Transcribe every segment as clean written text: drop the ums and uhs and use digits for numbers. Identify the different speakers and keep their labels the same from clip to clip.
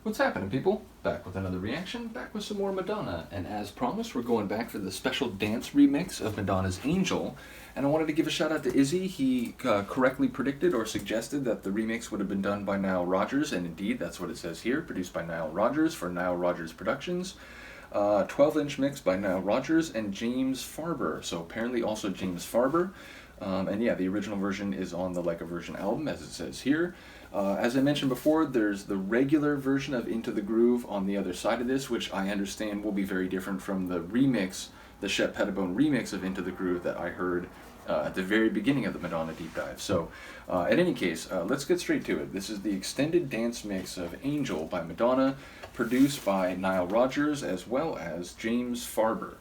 Speaker 1: What's happening, people? Back with another reaction, back with some more Madonna. And as promised, we're going back for the special dance remix of Madonna's Angel. And I wanted to give a shout out to Izzy. He correctly predicted or suggested that the remix would have been done by Nile Rodgers, and indeed, that's what it says here, produced by Nile Rodgers for Nile Rodgers Productions. 12-inch mix by Nile Rodgers and James Farber. So apparently also James Farber. And yeah, the original version is on the Like a Virgin album, as it says here. As I mentioned before, there's the regular version of Into the Groove on the other side of this, which I understand will be very different from the remix, the Shep Pettibone remix of Into the Groove that I heard at the very beginning of the Madonna Deep Dive. So, in any case, let's get straight to it. This is the extended dance mix of Angel by Madonna, produced by Nile Rodgers as well as James Farber.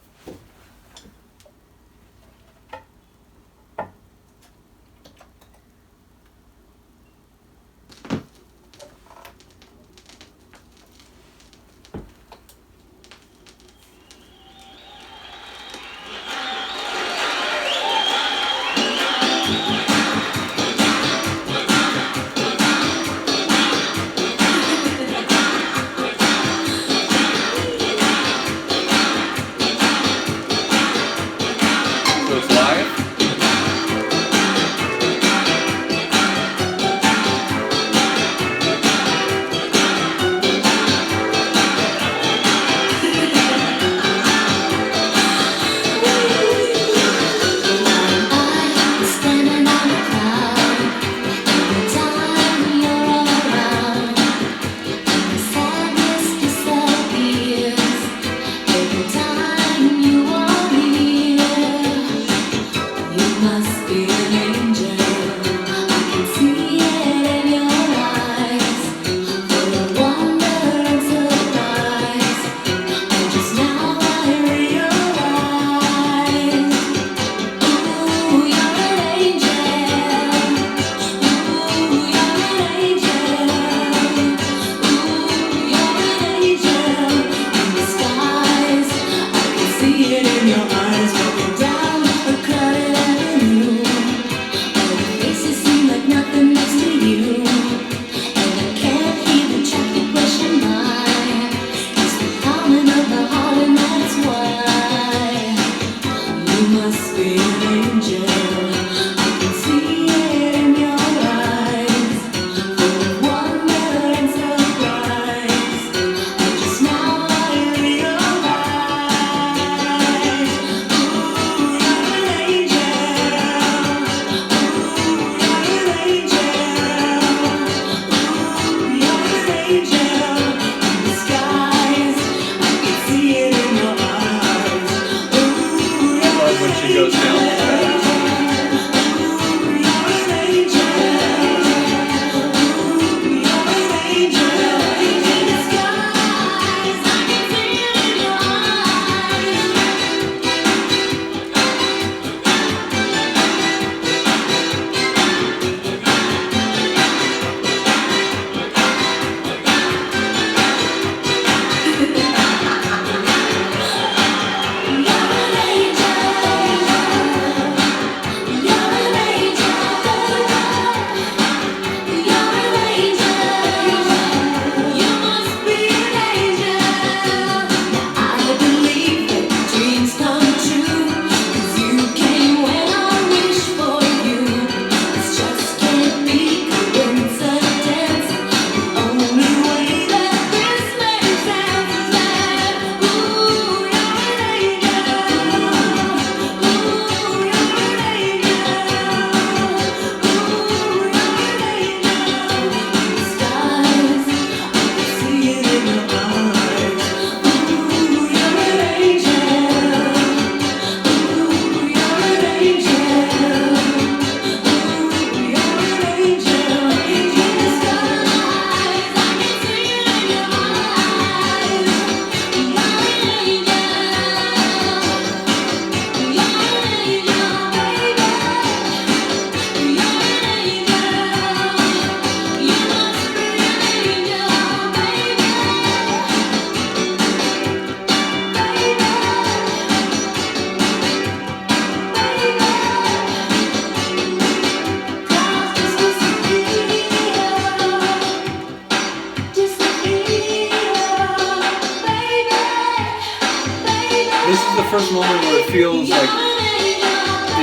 Speaker 1: first moment where it feels like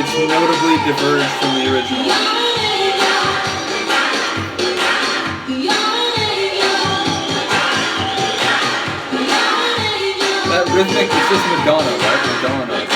Speaker 1: it's notably diverged from the original. That rhythmic is just Madonna, right? Madonna.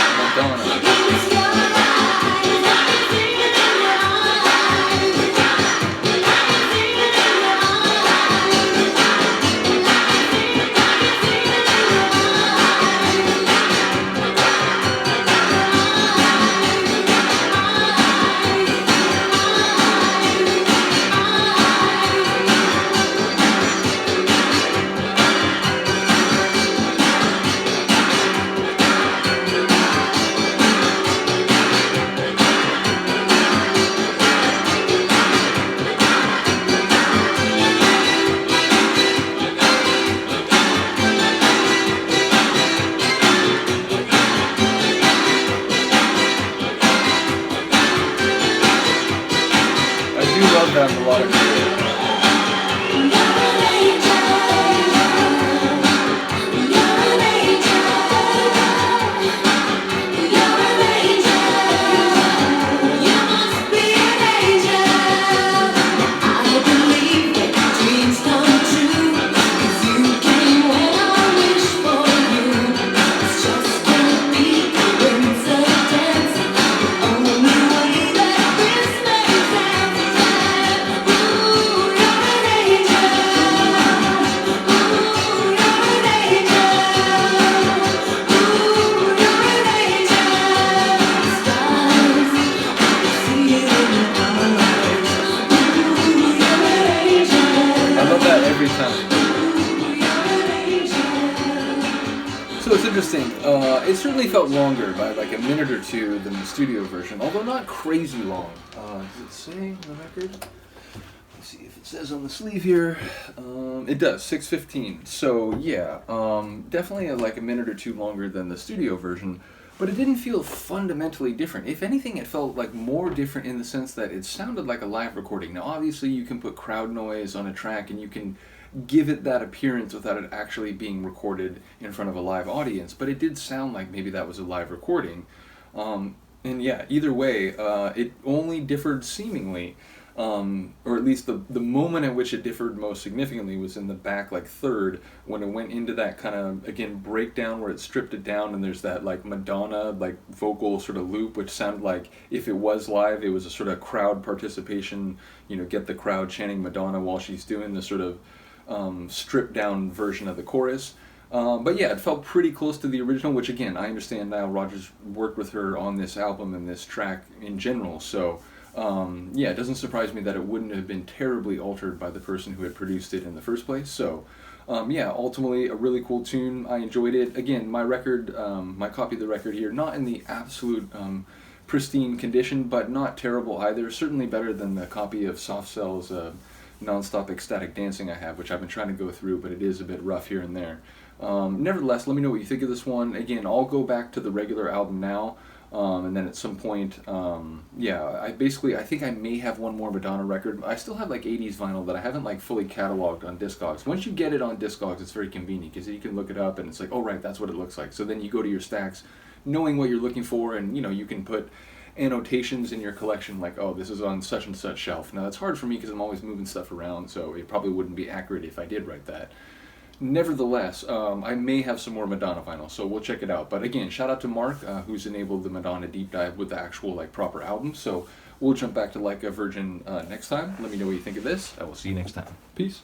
Speaker 1: Love that melodic video. So it's interesting. It certainly felt longer by like a minute or two than the studio version, although not crazy long. Does it say on the record? Let's see if it says on the sleeve here. It does, 6:15. So yeah, definitely like a minute or two longer than the studio version, but it didn't feel fundamentally different. If anything, it felt like more different in the sense that it sounded like a live recording. Now obviously you can put crowd noise on a track and you can give it that appearance without it actually being recorded in front of a live audience, but it did sound like maybe that was a live recording. And yeah, either way, it only differed seemingly, or at least the moment at which it differed most significantly was in the back like third, when it went into that kind of, again, breakdown where it stripped it down and there's that like Madonna like vocal sort of loop, which sounded like if it was live, it was a sort of crowd participation, you know, get the crowd chanting Madonna while she's doing the sort of stripped down version of the chorus. But yeah, it felt pretty close to the original, which again, I understand Nile Rodgers worked with her on this album and this track in general, so yeah, it doesn't surprise me that it wouldn't have been terribly altered by the person who had produced it in the first place. So yeah, ultimately a really cool tune. I enjoyed it. Again, my record, my copy of the record here, not in the absolute pristine condition, but not terrible either. Certainly better than the copy of Soft Cell's Non-Stop Ecstatic Dancing I have, which I've been trying to go through, but it is a bit rough here and there. Nevertheless, let me know what you think of this one. Again, I'll go back to the regular album now, and then at some point, yeah, I think I may have one more Madonna record. I still have like 80s vinyl that I haven't like fully cataloged on Discogs. Once you get it on Discogs, it's very convenient because you can look it up and it's like, oh right, that's what it looks like. So then you go to your stacks knowing what you're looking for, and you know, you can put annotations in your collection like, oh, this is on such and such shelf. Now that's hard for me because I'm always moving stuff around, so it probably wouldn't be accurate if I did write that. Nevertheless, I may have some more Madonna vinyl, so we'll check it out. But again, shout out to Mark, who's enabled the Madonna deep dive with the actual like proper album. So we'll jump back to Like a Virgin next time. Let me know what you think of this. I will see you next time. Peace.